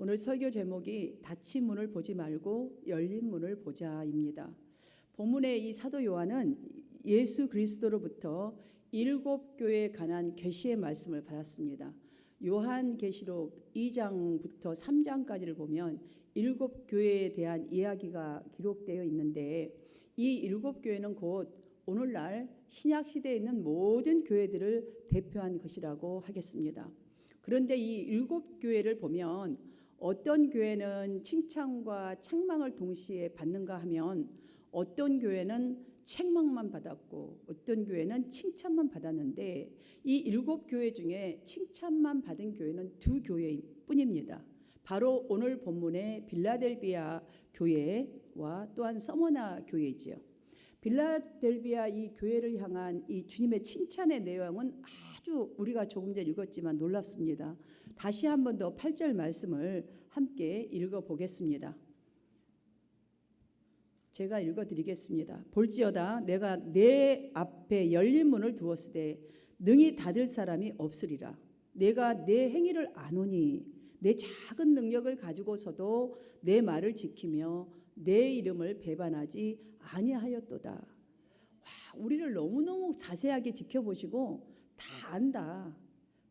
오늘 설교 제목이 닫힌 문을 보지 말고 열린 문을 보자입니다. 본문의 이 사도 요한은 예수 그리스도로부터 7교회에 관한 계시의 말씀을 받았습니다. 요한계시록 2장부터 3장까지를 보면 7교회에 대한 이야기가 기록되어 있는데 이 7교회는 곧 오늘날 신약시대에 있는 모든 교회들을 대표한 것이라고 하겠습니다. 그런데 이 7교회를 보면 어떤 교회는 칭찬과 책망을 동시에 받는가 하면 어떤 교회는 책망만 받았고 어떤 교회는 칭찬만 받았는데 이 7교회 중에 칭찬만 받은 교회는 2교회일 뿐입니다. 바로 오늘 본문의 빌라델비아 교회와 또한 서머나 교회이지요. 빌라델비아 이 교회를 향한 이 주님의 칭찬의 내용은 아주 우리가 조금 전에 읽었지만 놀랍습니다. 다시 한 번 더 8절 말씀을 함께 읽어보겠습니다. 제가 읽어드리겠습니다. 볼지어다 내가 내 앞에 열린 문을 두었으되 능히 닫을 사람이 없으리라. 내가 내 행위를 아노니 내 작은 능력을 가지고서도 내 말을 지키며 내 이름을 배반하지 아니하였도다. 와, 우리를 너무너무 자세하게 지켜보시고 다 안다.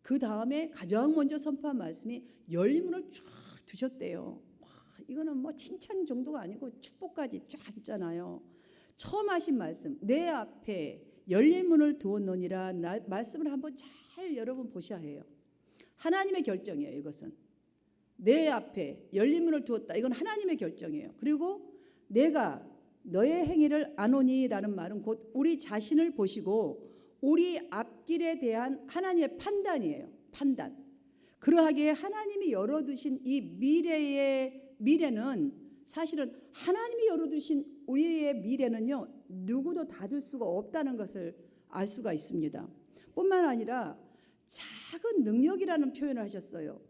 그 다음에 가장 먼저 선포한 말씀이 열린 문을 쫙 두셨대요. 와, 이거는 뭐 칭찬 정도가 아니고 축복까지 쫙 있잖아요. 처음 하신 말씀, 내 앞에 열린 문을 두었노니라 말씀을 한번 잘 여러분 보셔야 해요. 하나님의 결정이에요. 이것은 내 앞에 열린 문을 두었다. 이건 하나님의 결정이에요. 그리고 내가 너의 행위를 아노니라는 말은 곧 우리 자신을 보시고 우리 앞길에 대한 하나님의 판단이에요. 판단. 그러하기에 하나님이 열어두신 이 미래는 사실은 하나님이 열어두신 우리의 미래는요, 누구도 닫을 수가 없다는 것을 알 수가 있습니다. 뿐만 아니라 작은 능력이라는 표현을 하셨어요.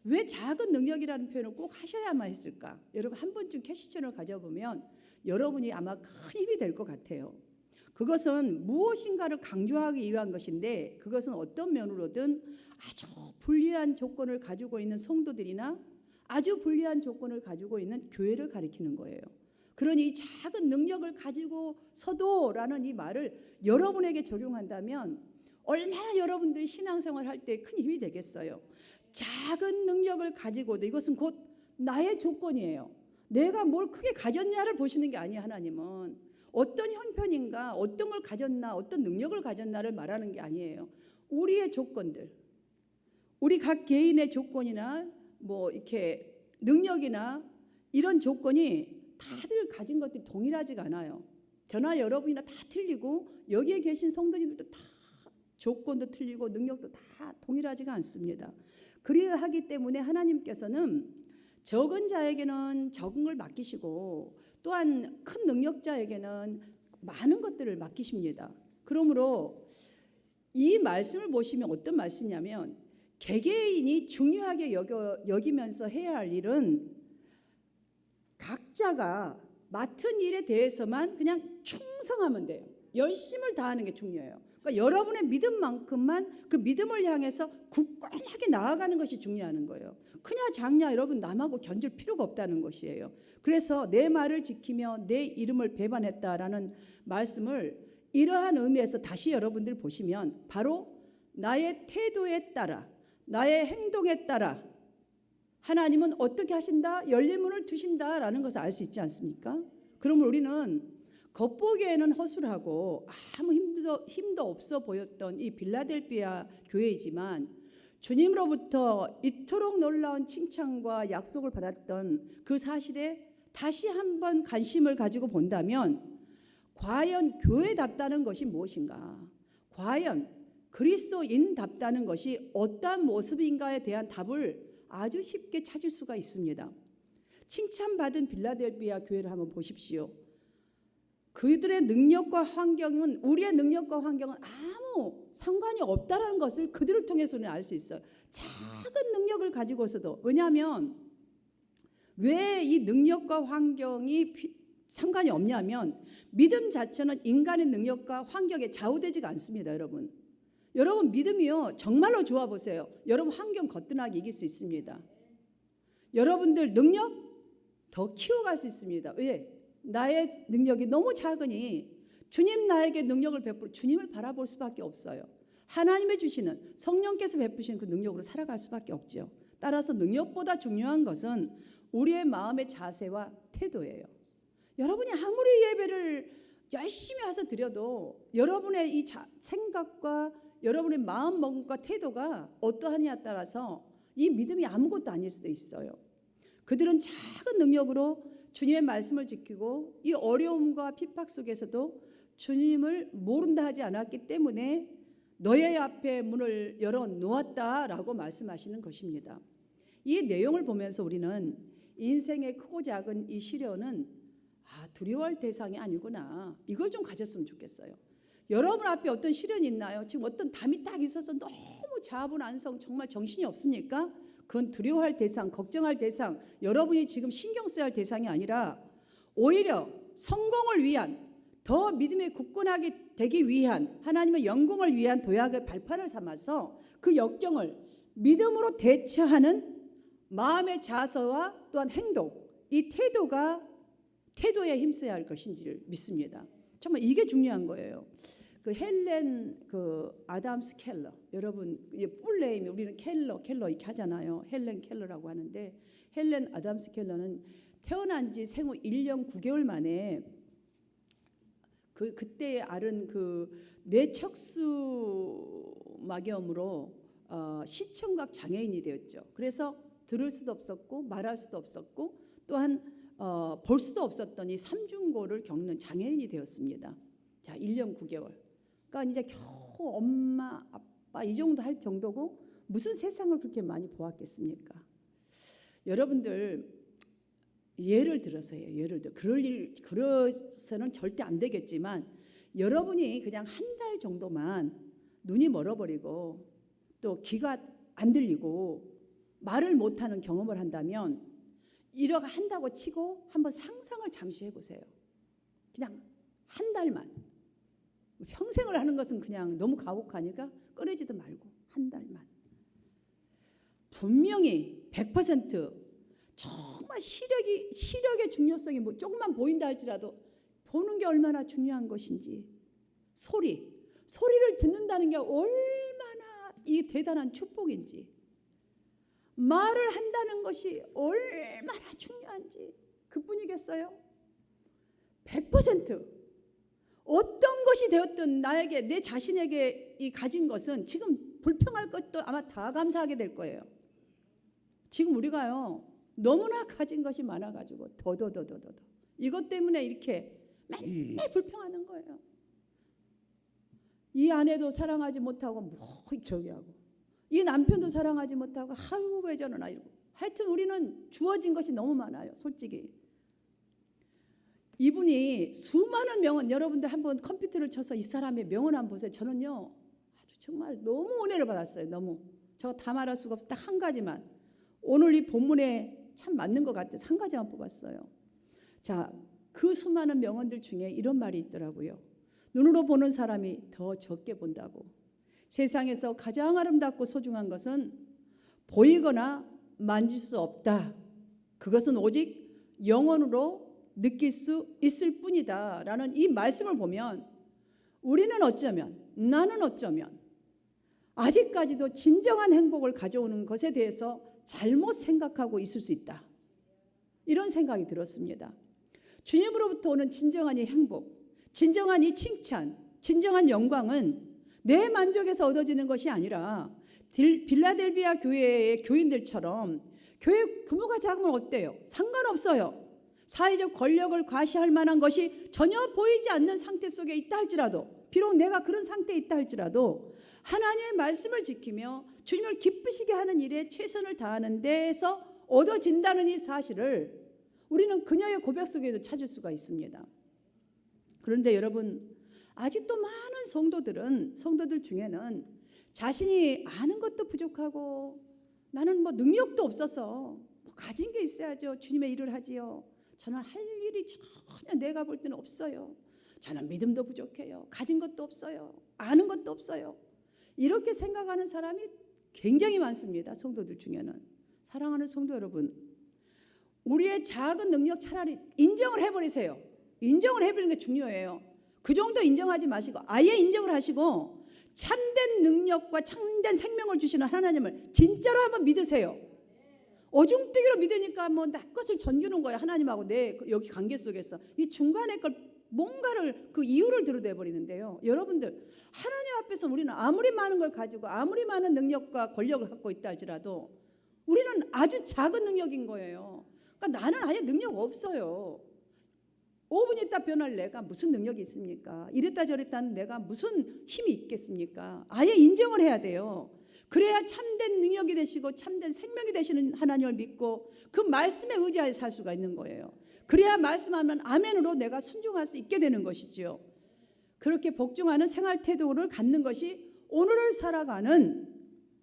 왜 작은 능력이라는 표현을 꼭 하셔야만 했을까? 여러분 한 번쯤 캐시천을 가져보면 여러분이 아마 큰 힘이 될 것 같아요. 그것은 무엇인가를 강조하기 위한 것인데 그것은 어떤 면으로든 아주 불리한 조건을 가지고 있는 성도들이나 아주 불리한 조건을 가지고 있는 교회를 가리키는 거예요. 그러니 이 작은 능력을 가지고서도라는 이 말을 여러분에게 적용한다면 얼마나 여러분들이 신앙생활 할 때 큰 힘이 되겠어요. 작은 능력을 가지고도 이것은 곧 나의 조건이에요. 내가 뭘 크게 가졌냐를 보시는 게 아니에요. 하나님은 어떤 형편인가, 어떤 걸 가졌나, 어떤 능력을 가졌나를 말하는 게 아니에요. 우리의 조건들, 우리 각 개인의 조건이나 뭐 이렇게 능력이나 이런 조건이 다들 가진 것들이 동일하지가 않아요. 저나 여러분이나 다 틀리고 여기에 계신 성도님들도 다 조건도 틀리고 능력도 다 동일하지가 않습니다. 그리하기 때문에 하나님께서는 적은 자에게는 적은 걸 맡기시고 또한 큰 능력자에게는 많은 것들을 맡기십니다. 그러므로 이 말씀을 보시면 어떤 말씀이냐면 개개인이 중요하게 여기면서 해야 할 일은 각자가 맡은 일에 대해서만 그냥 충성하면 돼요. 열심을 다하는 게 중요해요. 그러니까 여러분의 믿음만큼만 그 믿음을 향해서 굳건하게 나아가는 것이 중요한 거예요. 크냐 작냐 여러분 남하고 견줄 필요가 없다는 것이에요. 그래서 내 말을 지키며 내 이름을 배반했다라는 말씀을 이러한 의미에서 다시 여러분들 보시면 바로 나의 태도에 따라 나의 행동에 따라 하나님은 어떻게 하신다? 열린 문을 두신다라는 것을 알 수 있지 않습니까? 그러면 우리는 겉보기에는 허술하고 아무 힘도 없어 보였던 이 빌라델비아 교회이지만 주님으로부터 이토록 놀라운 칭찬과 약속을 받았던 그 사실에 다시 한번 관심을 가지고 본다면 과연 교회답다는 것이 무엇인가? 과연 그리스도인답다는 것이 어떠한 모습인가에 대한 답을 아주 쉽게 찾을 수가 있습니다. 칭찬받은 빌라델비아 교회를 한번 보십시오. 그들의 능력과 환경은 우리의 능력과 환경은 아무 상관이 없다라는 것을 그들을 통해서는 알 수 있어요. 작은 능력을 가지고서도. 왜냐하면 왜 이 능력과 환경이 상관이 없냐면 믿음 자체는 인간의 능력과 환경에 좌우되지가 않습니다. 여러분 믿음이요 정말로 좋아 보세요. 여러분 환경 거뜬하게 이길 수 있습니다. 여러분들 능력 더 키워갈 수 있습니다. 왜? 나의 능력이 너무 작으니 주님 나에게 능력을 베풀어 주님을 바라볼 수밖에 없어요. 하나님의 주시는 성령께서 베푸신 그 능력으로 살아갈 수밖에 없죠. 따라서 능력보다 중요한 것은 우리의 마음의 자세와 태도예요. 여러분이 아무리 예배를 열심히 해서 드려도 여러분의 이 생각과 여러분의 마음먹음과 태도가 어떠하냐에 따라서 이 믿음이 아무것도 아닐 수도 있어요. 그들은 작은 능력으로 주님의 말씀을 지키고 이 어려움과 핍박 속에서도 주님을 모른다 하지 않았기 때문에 너의 앞에 문을 열어 놓았다라고 말씀하시는 것입니다. 이 내용을 보면서 우리는 인생의 크고 작은 이 시련은 두려워할 대상이 아니구나. 이걸 좀 가졌으면 좋겠어요. 여러분 앞에 어떤 시련이 있나요? 지금 어떤 담이 딱 있어서 너무 자분안성 정말 정신이 없습니까? 그건 두려워할 대상, 걱정할 대상, 여러분이 지금 신경 써야 할 대상이 아니라 오히려 성공을 위한, 더 믿음에 굳건하게 되기 위한, 하나님의 영광을 위한 도약의 발판을 삼아서 그 역경을 믿음으로 대처하는 마음의 자세와 또한 행동, 이 태도에 힘써야 할 것인지를 믿습니다. 정말 이게 중요한 거예요. 그 헬렌 아담스 켈러, 여러분 풀네임 우리는 켈러 이렇게 하잖아요. 헬렌 켈러라고 하는데, 헬렌 아담스 켈러는 태어난 지 생후 1년 9개월 만에 그때 앓은 뇌척수 막염으로 시청각 장애인이 되었죠. 그래서 들을 수도 없었고 말할 수도 없었고 또한 볼 수도 없었던 이 삼중고를 겪는 장애인이 되었습니다. 자, 1년 9개월. 그러니까 이제 겨우 엄마, 아빠 이 정도 할 정도고 무슨 세상을 그렇게 많이 보았겠습니까? 여러분들 예를 들어서요. 예를 들어 그래서는 절대 안 되겠지만 여러분이 그냥 한 달 정도만 눈이 멀어버리고 또 귀가 안 들리고 말을 못하는 경험을 한다면 이러가 한다고 치고 한번 상상을 잠시 해보세요. 그냥 한 달만. 평생을 하는 것은 그냥 너무 가혹하니까 꺼내지도 말고 한 달만. 분명히 100% 정말 시력의 중요성이 뭐 조금만 보인다 할지라도 보는 게 얼마나 중요한 것인지, 소리를 듣는다는 게 얼마나 이 대단한 축복인지, 말을 한다는 것이 얼마나 중요한지 그뿐이겠어요? 100% 어떤 것이 되었든 나에게, 내 자신에게 이 가진 것은 지금 불평할 것도 아마 다 감사하게 될 거예요. 지금 우리가요 너무나 가진 것이 많아가지고 더 이것 때문에 이렇게 맨날 불평하는 거예요. 이 아내도 사랑하지 못하고 뭐 저기 하고, 이 남편도 사랑하지 못하고 아유 왜 저러나 이러고. 하여튼 우리는 주어진 것이 너무 많아요. 솔직히 이분이 수많은 명언, 여러분들 한번 컴퓨터를 쳐서 이 사람의 명언 한번 보세요. 저는요 아주 정말 너무 은혜를 받았어요. 너무 저거 다 말할 수가 없어. 딱 한 가지만, 오늘 이 본문에 참 맞는 것 같아서 한 가지만 뽑았어요. 자, 그 수많은 명언들 중에 이런 말이 있더라고요. 눈으로 보는 사람이 더 적게 본다고. 세상에서 가장 아름답고 소중한 것은 보이거나 만질 수 없다. 그것은 오직 영혼으로 느낄 수 있을 뿐이다 라는 이 말씀을 보면 우리는 어쩌면, 나는 어쩌면 아직까지도 진정한 행복을 가져오는 것에 대해서 잘못 생각하고 있을 수 있다. 이런 생각이 들었습니다. 주님으로부터 오는 진정한 이 행복, 진정한 이 칭찬, 진정한 영광은 내 만족에서 얻어지는 것이 아니라 빌라델비아 교회의 교인들처럼 교회 규모가 작으면 어때요? 상관없어요. 사회적 권력을 과시할 만한 것이 전혀 보이지 않는 상태 속에 있다 할지라도, 비록 내가 그런 상태에 있다 할지라도 하나님의 말씀을 지키며 주님을 기쁘시게 하는 일에 최선을 다하는 데에서 얻어진다는 이 사실을 우리는 그녀의 고백 속에도 찾을 수가 있습니다. 그런데 여러분, 아직도 많은 성도들 중에는 자신이 아는 것도 부족하고 나는 뭐 능력도 없어서 뭐 가진 게 있어야죠. 주님의 일을 하지요. 저는 할 일이 전혀 내가 볼 때는 없어요. 저는 믿음도 부족해요. 가진 것도 없어요. 아는 것도 없어요. 이렇게 생각하는 사람이 굉장히 많습니다. 성도들 중에는. 사랑하는 성도 여러분, 우리의 작은 능력 차라리 인정을 해버리세요. 인정을 해버리는 게 중요해요. 그 정도 인정하지 마시고 아예 인정을 하시고 참된 능력과 참된 생명을 주시는 하나님을 진짜로 한번 믿으세요. 어중뜨기로 믿으니까 뭐 나 것을 전주는 거예요. 하나님하고 내 여기 관계 속에서 이 중간에 걸 뭔가를 그 이유를 들여대 버리는데요. 여러분들 하나님 앞에서 우리는 아무리 많은 걸 가지고 아무리 많은 능력과 권력을 갖고 있다 할지라도 우리는 아주 작은 능력인 거예요. 그러니까 나는 아예 능력 없어요. 5분 있다 변할 내가 무슨 능력이 있습니까? 이랬다 저랬다 하는 내가 무슨 힘이 있겠습니까? 아예 인정을 해야 돼요. 그래야 참된 능력이 되시고 참된 생명이 되시는 하나님을 믿고 그 말씀에 의지하여 살 수가 있는 거예요. 그래야 말씀하면 아멘으로 내가 순종할 수 있게 되는 것이죠. 그렇게 복종하는 생활 태도를 갖는 것이 오늘을 살아가는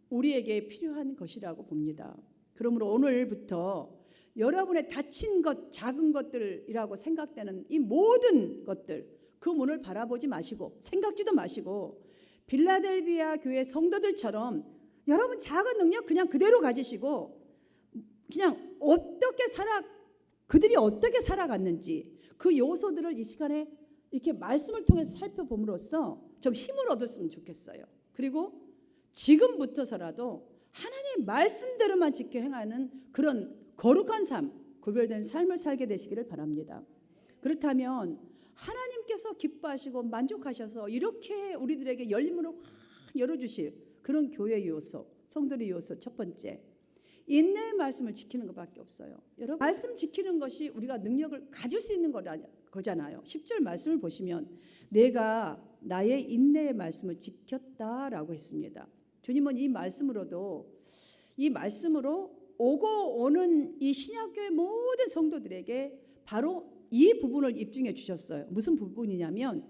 우리에게 필요한 것이라고 봅니다. 그러므로 오늘부터 여러분의 다친 것, 작은 것들이라고 생각되는 이 모든 것들, 그 문을 바라보지 마시고 생각지도 마시고 빌라델비아 교회 성도들처럼 여러분 작은 능력 그냥 그대로 가지시고 그냥 그들이 어떻게 살아갔는지 그 요소들을 이 시간에 이렇게 말씀을 통해서 살펴봄으로써 좀 힘을 얻었으면 좋겠어요. 그리고 지금부터서라도 하나님의 말씀대로만 지켜 행하는 그런 거룩한 삶, 구별된 삶을 살게 되시기를 바랍니다. 그렇다면 하나님께서 기뻐하시고 만족하셔서 이렇게 우리들에게 열림으로 확 열어주실 그런 교회의 요소, 성도의 요소 첫 번째, 인내의 말씀을 지키는 것밖에 없어요. 여러분, 말씀 지키는 것이 우리가 능력을 가질 수 있는 거잖아요. 10절 말씀을 보시면 내가 나의 인내의 말씀을 지켰다라고 했습니다. 주님은 이 말씀으로 오고 오는 이 신약교회 모든 성도들에게 바로 이 부분을 입증해 주셨어요. 무슨 부분이냐면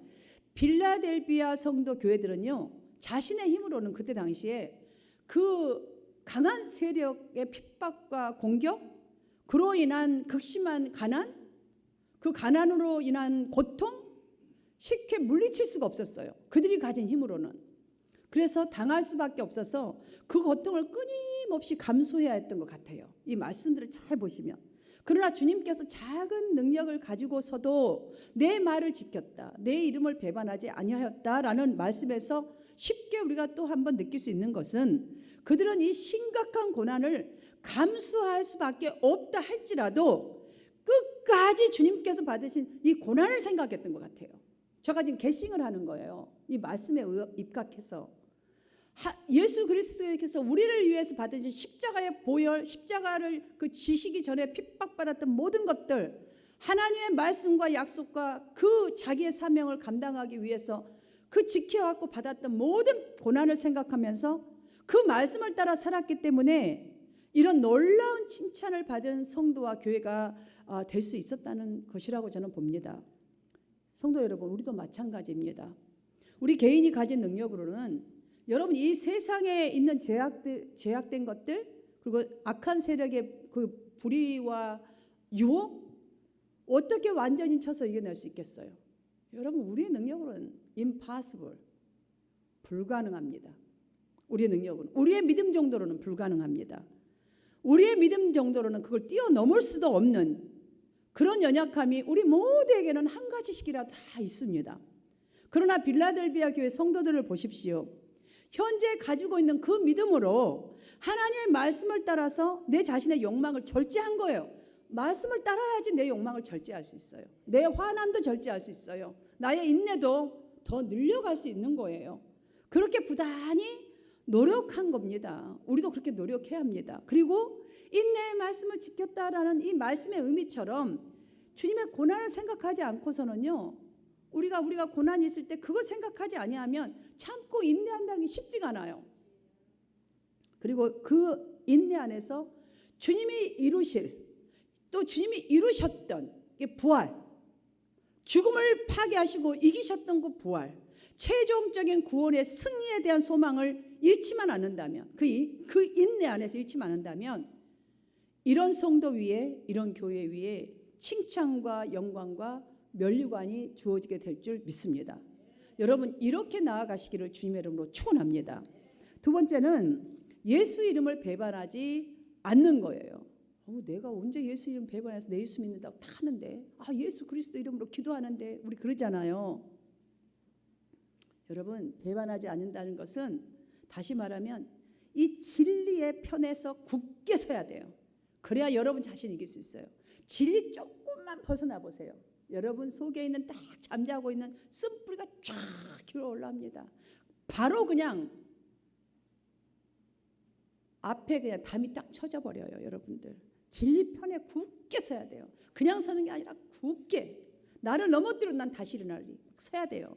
빌라델비아 성도 교회들은요, 자신의 힘으로는 그때 당시에 그 강한 세력의 핍박과 공격, 그로 인한 극심한 가난, 그 가난으로 인한 고통 쉽게 물리칠 수가 없었어요. 그들이 가진 힘으로는. 그래서 당할 수밖에 없어서 그 고통을 끊임없이 감수해야 했던 것 같아요. 이 말씀들을 잘 보시면. 그러나 주님께서 작은 능력을 가지고서도 내 말을 지켰다, 내 이름을 배반하지 아니하였다라는 말씀에서 쉽게 우리가 또 한번 느낄 수 있는 것은 그들은 이 심각한 고난을 감수할 수밖에 없다 할지라도 끝까지 주님께서 받으신 이 고난을 생각했던 것 같아요. 제가 지금 개싱을 하는 거예요. 이 말씀에 입각해서 예수 그리스도께서 우리를 위해서 받으신 십자가의 보혈, 십자가를 그 지시기 전에 핍박받았던 모든 것들, 하나님의 말씀과 약속과 그 자기의 사명을 감당하기 위해서 그 지켜갖고 받았던 모든 고난을 생각하면서 그 말씀을 따라 살았기 때문에 이런 놀라운 칭찬을 받은 성도와 교회가 될 수 있었다는 것이라고 저는 봅니다. 성도 여러분, 우리도 마찬가지입니다. 우리 개인이 가진 능력으로는 여러분 이 세상에 있는 제약된 것들, 그리고 악한 세력의 그 불의와 유혹 어떻게 완전히 쳐서 이겨낼 수 있겠어요? 여러분, 우리의 능력으로는 impossible, 불가능합니다. 우리의 능력은, 우리의 믿음 정도로는 불가능합니다. 우리의 믿음 정도로는 그걸 뛰어넘을 수도 없는 그런 연약함이 우리 모두에게는 한 가지씩이라도 다 있습니다. 그러나 빌라델비아 교회 성도들을 보십시오. 현재 가지고 있는 그 믿음으로 하나님의 말씀을 따라서 내 자신의 욕망을 절제한 거예요. 말씀을 따라야지 내 욕망을 절제할 수 있어요. 내 화남도 절제할 수 있어요. 나의 인내도 더 늘려갈 수 있는 거예요. 그렇게 부단히 노력한 겁니다. 우리도 그렇게 노력해야 합니다. 그리고 인내의 말씀을 지켰다라는 이 말씀의 의미처럼 주님의 고난을 생각하지 않고서는요, 우리가 고난이 있을 때 그걸 생각하지 아니하면 참고 인내한다는 게 쉽지가 않아요. 그리고 그 인내 안에서 주님이 이루실, 또 주님이 이루셨던 부활, 죽음을 파괴하시고 이기셨던 그 부활, 최종적인 구원의 승리에 대한 소망을 잃지만 않는다면, 그 인내 안에서 잃지만 않는다면 이런 성도 위에, 이런 교회 위에 칭찬과 영광과 면류관이 주어지게 될 줄 믿습니다. 여러분, 이렇게 나아가시기를 주님의 이름으로 축원합니다. 두 번째는 예수 이름을 배반하지 않는 거예요. 내가 언제 예수 이름 배반해서 내 예수 믿는다고 다 하는데, 예수 그리스도 이름으로 기도하는데, 우리 그러잖아요. 여러분, 배반하지 않는다는 것은 다시 말하면 이 진리의 편에서 굳게 서야 돼요. 그래야 여러분 자신 이길 수 있어요. 진리 조금만 벗어나 보세요. 여러분 속에 있는 딱 잠자고 있는 쓴뿌리가 쫙 기어 올라옵니다. 바로 그냥 앞에 그냥 담이 딱 쳐져 버려요. 여러분들 진리 편에 굳게 서야 돼요. 그냥 서는 게 아니라 굳게, 나를 넘어뜨려 난 다시 일어나리 서야 돼요.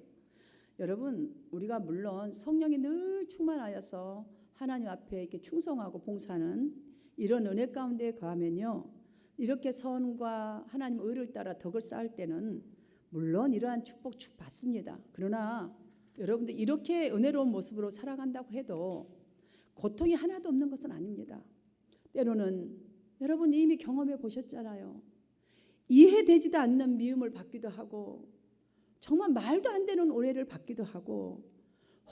여러분, 우리가 물론 성령이 늘 충만하여서 하나님 앞에 이렇게 충성하고 봉사하는 이런 은혜 가운데 거하면요, 이렇게 선과 하나님 의를 따라 덕을 쌓을 때는 물론 이러한 축복 받습니다. 그러나 여러분들 이렇게 은혜로운 모습으로 살아간다고 해도 고통이 하나도 없는 것은 아닙니다. 때로는 여러분이 이미 경험해 보셨잖아요. 이해되지도 않는 미움을 받기도 하고, 정말 말도 안 되는 오해를 받기도 하고,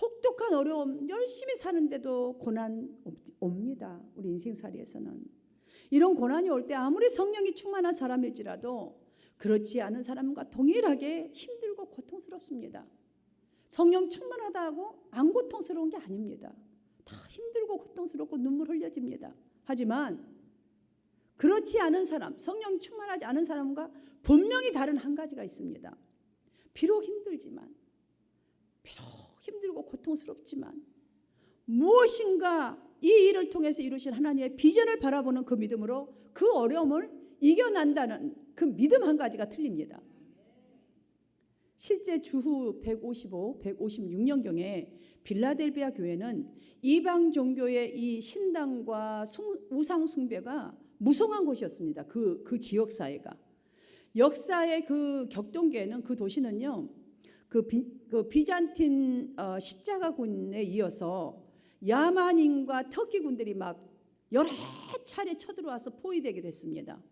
혹독한 어려움, 열심히 사는데도 고난 옵니다. 우리 인생살이에서는. 이런 고난이 올 때 아무리 성령이 충만한 사람일지라도 그렇지 않은 사람과 동일하게 힘들고 고통스럽습니다. 성령 충만하다고 안 고통스러운 게 아닙니다. 다 힘들고 고통스럽고 눈물 흘려집니다. 하지만 그렇지 않은 사람, 성령 충만하지 않은 사람과 분명히 다른 한 가지가 있습니다. 비록 힘들지만, 비록 힘들고 고통스럽지만 무엇인가 이 일을 통해서 이루신 하나님의 비전을 바라보는 그 믿음으로 그 어려움을 이겨난다는 그 믿음 한 가지가 틀립니다. 실제 주후 155, 156년경에 빌라델비아 교회는 이방 종교의 이 신당과 우상 숭배가 무성한 곳이었습니다. 그 지역 사회가. 역사의 그 격동기에는 그 도시는요, 그 비잔틴 십자가군에 이어서 야만인과 터키 군들이 막 여러 차례 쳐들어와서 포위되게 됐습니다.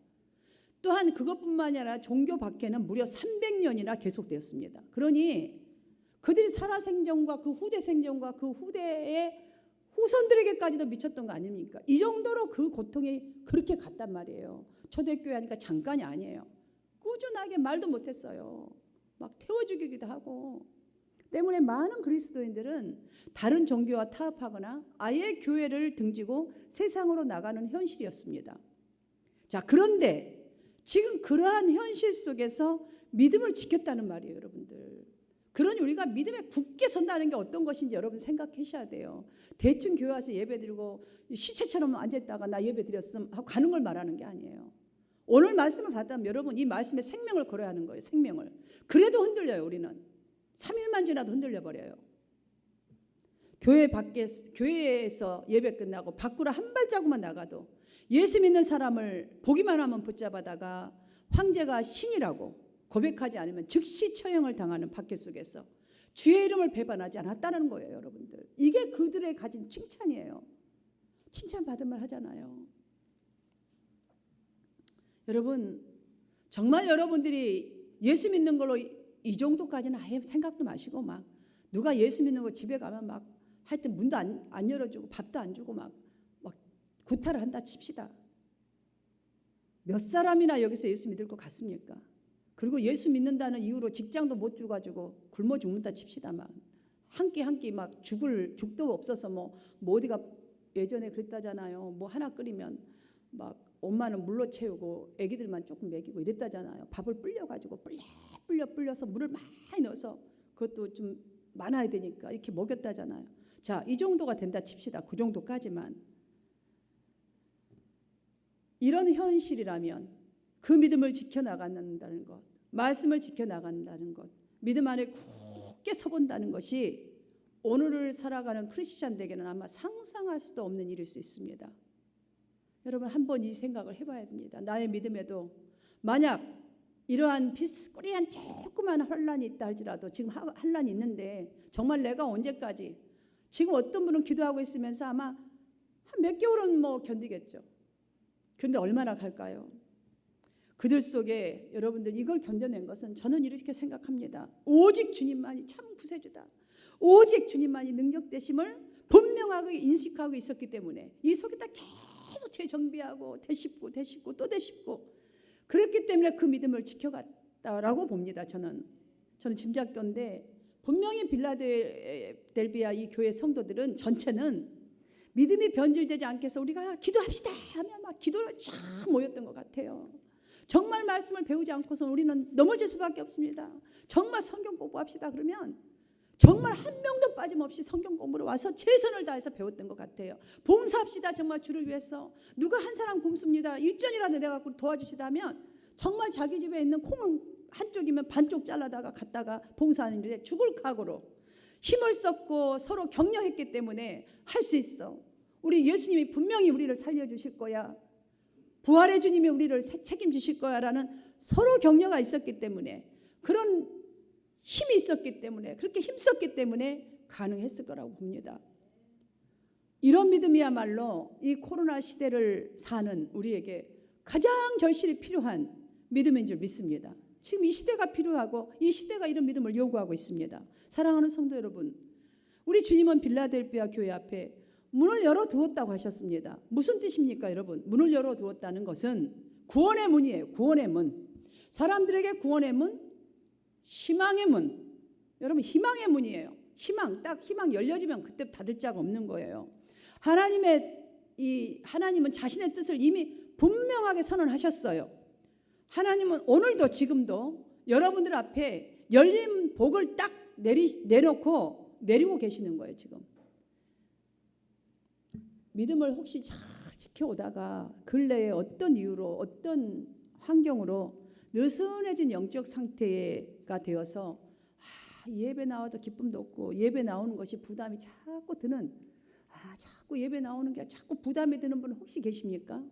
또한 그것뿐만 아니라 종교 박해는 무려 300년이나 계속되었습니다. 그러니 그들이 살아생전과 그 후대 생전과 그 후대의 후손들에게까지도 미쳤던 거 아닙니까? 이 정도로 그 고통이 그렇게 갔단 말이에요. 초대교회 하니까 잠깐이 아니에요. 꾸준하게 말도 못했어요. 막 태워 죽이기도 하고. 때문에 많은 그리스도인들은 다른 종교와 타협하거나 아예 교회를 등지고 세상으로 나가는 현실이었습니다. 자, 그런데 지금 그러한 현실 속에서 믿음을 지켰다는 말이에요, 여러분들. 그러니 우리가 믿음에 굳게 선다는 게 어떤 것인지 여러분 생각하셔야 돼요. 대충 교회 와서 예배드리고 시체처럼 앉아있다가 나 예배드렸음 하고 가는 걸 말하는 게 아니에요. 오늘 말씀을 받다면 여러분 이 말씀에 생명을 걸어야 하는 거예요. 생명을. 그래도 흔들려요. 우리는 3일만 지나도 흔들려버려요. 교회에서 예배 끝나고 밖으로 한 발자국만 나가도 예수 믿는 사람을 보기만 하면 붙잡아다가 황제가 신이라고 고백하지 않으면 즉시 처형을 당하는 박해 속에서 주의 이름을 배반하지 않았다는 거예요. 여러분들, 이게 그들의 가진 칭찬이에요. 칭찬받은 말 하잖아요. 여러분, 정말 여러분들이 예수 믿는 걸로 이 정도까지는 아예 생각도 마시고 막 누가 예수 믿는 거 집에 가면 막 하여튼 문도 안 열어주고 밥도 안 주고 막 구타를 한다 칩시다. 몇 사람이나 여기서 예수 믿을 것 같습니까? 그리고 예수 믿는다는 이유로 직장도 못 주가지고 굶어 죽는다 칩시다. 막 한 끼 막 죽도 없어서 뭐 어디가 예전에 그랬다잖아요. 뭐 하나 끓이면 막 엄마는 물로 채우고 애기들만 조금 먹이고 이랬다잖아요. 밥을 불려가지고 불려서 물을 많이 넣어서 그것도 좀 많아야 되니까 이렇게 먹였다잖아요. 자, 이 정도가 된다 칩시다. 그 정도까지만. 이런 현실이라면 그 믿음을 지켜나간다는 것, 말씀을 지켜나간다는 것, 믿음 안에 굳게 서본다는 것이 오늘을 살아가는 크리스찬들에게는 아마 상상할 수도 없는 일일 수 있습니다. 여러분, 한번 이 생각을 해봐야 됩니다. 나의 믿음에도 만약 이러한 비스꾸리한 조그만 혼란이 있다 할지라도, 지금 혼란이 있는데 정말 내가 언제까지, 지금 어떤 분은 기도하고 있으면서 아마 한 몇 개월은 뭐 견디겠죠. 그런데 얼마나 갈까요? 그들 속에 여러분들 이걸 견뎌낸 것은 저는 이렇게 생각합니다. 오직 주님만이 참 구세주다. 오직 주님만이 능력되심을 분명하게 인식하고 있었기 때문에 이 속에다 계속 재정비하고 되씹고 또 되씹고 그랬기 때문에 그 믿음을 지켜갔다라고 봅니다. 저는 짐작컨대 분명히 빌라델비아 이 교회 성도들은 전체는 믿음이 변질되지 않게 해서 우리가 기도합시다 하면 막 기도를 쫙 모였던 것 같아요. 정말 말씀을 배우지 않고서 우리는 넘어질 수밖에 없습니다. 정말 성경 공부합시다 그러면 정말 한 명도 빠짐없이 성경 공부로 와서 최선을 다해서 배웠던 것 같아요. 봉사합시다 정말 주를 위해서. 누가 한 사람 굶습니다. 일전이라도 내가 도와주시다 하면 정말 자기 집에 있는 콩은 한쪽이면 반쪽 잘라다가 갖다가 봉사하는 일에 죽을 각오로 힘을 썼고 서로 격려했기 때문에 할 수 있어. 우리 예수님이 분명히 우리를 살려주실 거야. 부활의 주님이 우리를 책임지실 거야 라는 서로 격려가 있었기 때문에 그런 힘이 있었기 때문에 그렇게 힘썼기 때문에 가능했을 거라고 봅니다. 이런 믿음이야말로 이 코로나 시대를 사는 우리에게 가장 절실히 필요한 믿음인 줄 믿습니다. 지금 이 시대가 필요하고 이 시대가 이런 믿음을 요구하고 있습니다. 사랑하는 성도 여러분, 우리 주님은 빌라델비아 교회 앞에 문을 열어두었다고 하셨습니다. 무슨 뜻입니까 여러분? 문을 열어두었다는 것은 구원의 문이에요. 구원의 문. 사람들에게 구원의 문, 희망의 문. 여러분 희망의 문이에요. 희망, 딱 희망 열려지면 그때 닫을 자가 없는 거예요. 하나님은 자신의 뜻을 이미 분명하게 선언하셨어요. 하나님은 오늘도 지금도 여러분들 앞에 열린 복을 딱 내리고 계시는 거예요. 지금 믿음을 혹시 잘 지켜오다가 근래에 어떤 이유로 어떤 환경으로 느슨해진 영적 상태가 되어서 예배 나와도 기쁨도 없고 예배 나오는 것이 부담이 자꾸 드는 자꾸 예배 나오는 게 자꾸 부담이 드는 분 혹시 계십니까?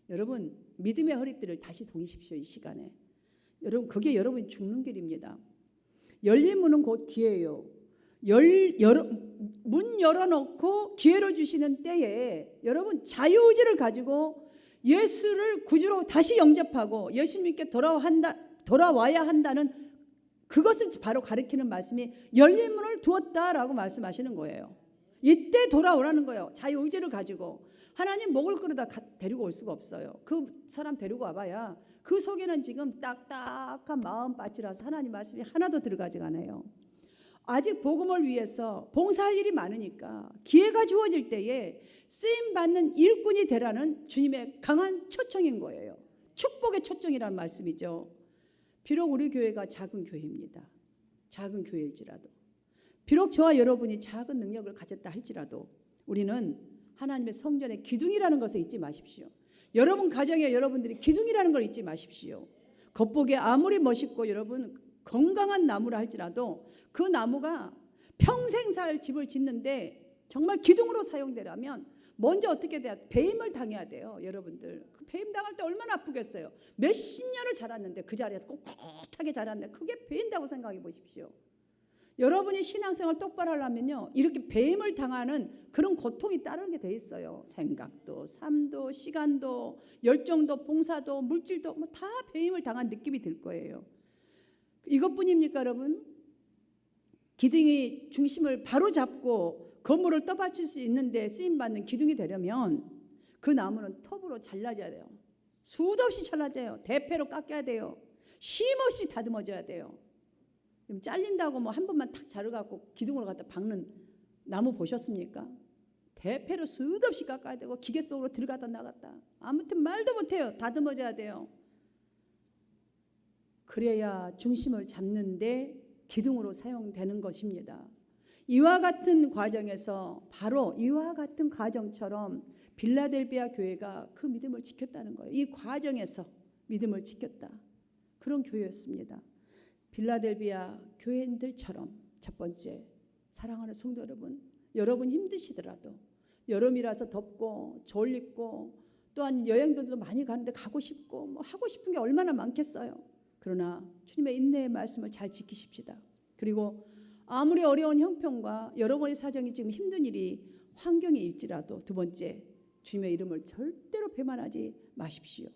여러분 믿음의 허리띠를 다시 동이십시오. 이 시간에 여러분 그게 여러분이 죽는 길입니다. 열린 문은 곧 기회예요. 문 열어놓고 기회를 주시는 때에 여러분 자유의지를 가지고 예수를 구주로 다시 영접하고 예수님께 돌아와야 한다는 그것을 바로 가리키는 말씀이 열린 문을 두었다라고 말씀하시는 거예요. 이때 돌아오라는 거예요. 자유의지를 가지고. 하나님 목을 끌어다 데리고 올 수가 없어요. 그 사람 데리고 와봐야 그 속에는 지금 딱딱한 마음밭이라서 하나님 말씀이 하나도 들어가지 않아요. 아직 복음을 위해서 봉사할 일이 많으니까 기회가 주어질 때에 쓰임받는 일꾼이 되라는 주님의 강한 초청인 거예요. 축복의 초청이란 말씀이죠. 비록 우리 교회가 작은 교회입니다. 작은 교회일지라도 비록 저와 여러분이 작은 능력을 가졌다 할지라도 우리는 하나님의 성전의 기둥이라는 것을 잊지 마십시오. 여러분 가정에 여러분들이 기둥이라는 걸 잊지 마십시오. 겉보기에 아무리 멋있고 여러분 건강한 나무라 할지라도 그 나무가 평생 살 집을 짓는데 정말 기둥으로 사용되려면 먼저 어떻게 돼야 배임을 당해야 돼요. 여러분들 그 배임 당할 때 얼마나 아프겠어요. 몇십 년을 자랐는데 그 자리에서 꿋꿋하게 자랐는데 그게 배인다고 생각해 보십시오. 여러분이 신앙생활 똑바로 하려면요 이렇게 배임을 당하는 그런 고통이 따르게 돼 있어요. 생각도 삶도 시간도 열정도 봉사도 물질도 다 배임을 당한 느낌이 들 거예요. 이것뿐입니까 여러분? 기둥이 중심을 바로 잡고 건물을 떠받칠 수 있는데 쓰임받는 기둥이 되려면 그 나무는 톱으로 잘라져야 돼요. 수도 없이 잘라져요. 대패로 깎아야 돼요. 쉼없이 다듬어져야 돼요. 잘린다고 뭐 한 번만 탁 자르갖고 기둥으로 갖다 박는 나무 보셨습니까? 대패로 수도 없이 깎아야 되고 기계 속으로 들어갔다 나갔다 아무튼 말도 못해요. 다듬어져야 돼요. 그래야 중심을 잡는데 기둥으로 사용되는 것입니다. 이와 같은 과정에서 바로 이와 같은 과정처럼 빌라델비아 교회가 그 믿음을 지켰다는 거예요. 이 과정에서 믿음을 지켰다. 그런 교회였습니다. 빌라델비아 교회인들처럼 첫 번째 사랑하는 성도 여러분 힘드시더라도 여름이라서 덥고 졸립고 또한 여행들도 많이 가는데 가고 싶고 뭐 하고 싶은 게 얼마나 많겠어요. 그러나 주님의 인내의 말씀을 잘 지키십시다. 그리고 아무리 어려운 형편과 여러분의 사정이 지금 힘든 일이 환경이 일지라도 두 번째 주님의 이름을 절대로 배반하지 마십시오.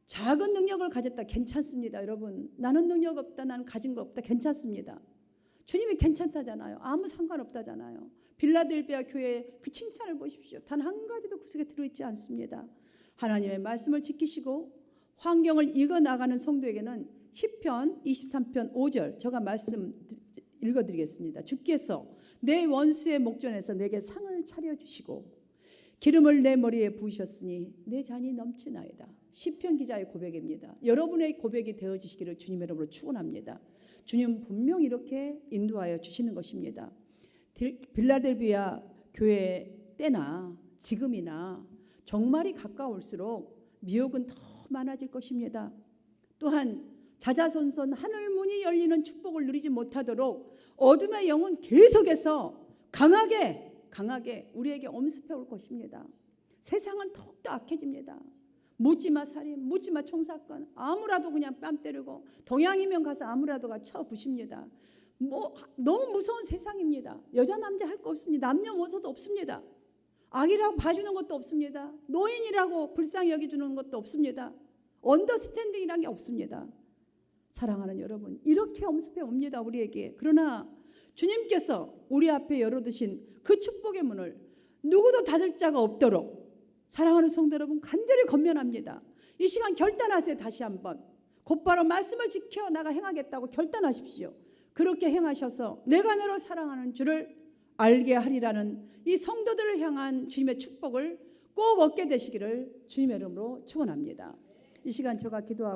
작은 능력을 가졌다 괜찮습니다. 여러분 나는 능력 없다 나는 가진 거 없다 괜찮습니다. 주님이 괜찮다잖아요. 아무 상관없다잖아요. 빌라델비아 교회 그 칭찬을 보십시오. 단 한 가지도 구석에 들어있지 않습니다. 하나님의 말씀을 지키시고 환경을 이겨나가는 성도에게는 시편 23편 5절 제가 말씀 읽어드리겠습니다. 주께서 내 원수의 목전에서 내게 상을 차려주시고 기름을 내 머리에 부으셨으니 내 잔이 넘치나이다. 시편 기자의 고백입니다. 여러분의 고백이 되어지시기를 주님의 이름으로 축원합니다. 주님 분명 이렇게 인도하여 주시는 것입니다. 빌라델비아 교회 때나 지금이나 종말이 가까울수록 미혹은 더 많아질 것입니다. 또한 자자손손 하늘 문이 열리는 축복을 누리지 못하도록 어둠의 영은 계속해서 강하게 우리에게 엄습해 올 것입니다. 세상은 더욱더 악해집니다. 묻지마 살인, 묻지마 총사건, 아무라도 그냥 뺨 때리고 동양이면 가서 아무라도가 쳐 부십니다. 너무 무서운 세상입니다. 여자 남자 할 거 없습니다. 남녀모소도 없습니다. 악이라고 봐주는 것도 없습니다. 노인이라고 불쌍히 여겨주는 것도 없습니다. 언더스탠딩이라는 게 없습니다. 사랑하는 여러분, 이렇게 엄습해 옵니다 우리에게. 그러나 주님께서 우리 앞에 열어두신 그 축복의 문을 누구도 닫을 자가 없도록 사랑하는 성도 여러분 간절히 권면합니다. 이 시간 결단하세요. 다시 한번 곧바로 말씀을 지켜 나가 행하겠다고 결단하십시오. 그렇게 행하셔서 내가 너로 사랑하는 주를 알게 하리라는 이 성도들을 향한 주님의 축복을 꼭 얻게 되시기를 주님의 이름으로 축원합니다. 이 시간 제가 기도하고